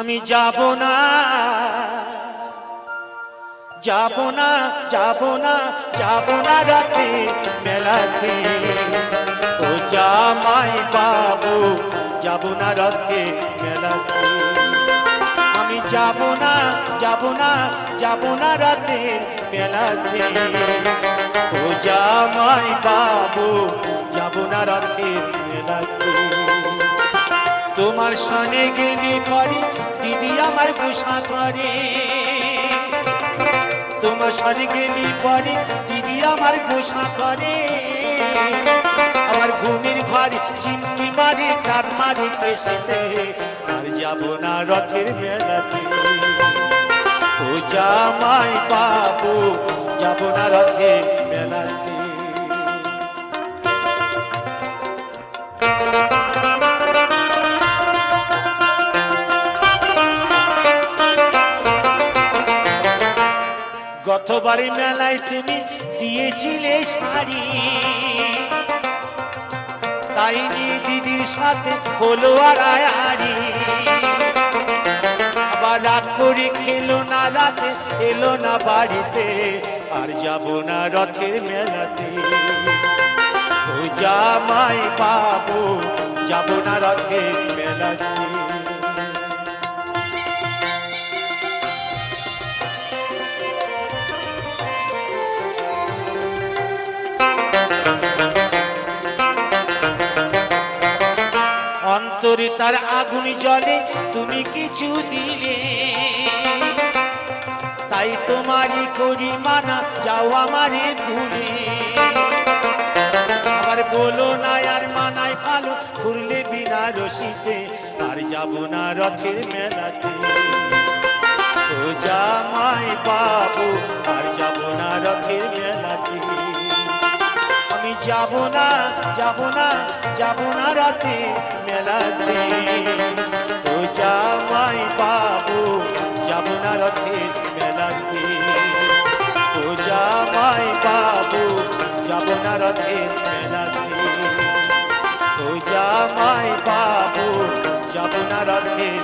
আমি যাব না যাব না যাব না যাব না রাতে মেলাতে ও জামাই বাবু যাব না রাতে মেলাতে আমি যাব না যাব না যাব না রাতে মেলাতে ও জামাই বাবু যাব না রাতে মেলাতে তোমার সনে গেলে পরে দিদি আমার গোসা করে তোমার সনে গেলে পরে দিদি আমার গোসা করে আমার ঘুমের ঘরে চিমটি মারে কান মারে কেসেতে আর যাব না রথের মেলাতে ও জামাই বাবু যাব না রথের মেলাতে গতবারে মেলায় তুমি দিয়েছিলে শাড়ি তাই নিয়ে দিদির সাথে হলো আড়াআড়ি আবার রাগ করে খেলো না রাতে এলো না বাড়িতে আর যাব না রথের মেলাতে ও জামাই বাবু যাব না রথের মেলাতে অন্তরে তার আগুন জ্বলে তুমি কিছু দিলে তাই তোমারই করি মানা যাও আমারে ভুলে আবার বলো না আর মানায় ভালো ঘুরলে বিনা রশিতে আর যাব না রথের মেলাতে ও জামাই বাবু আর যাব না রথের মেলাতে আমি যাব না যাব না যাব না রাতে মেলাতে ও জামাই বাবু যাব না রথের মেলাতে ও জামাই বাবু যাব না রথের মেলাতে ও জামাই বাবু যাব না রথের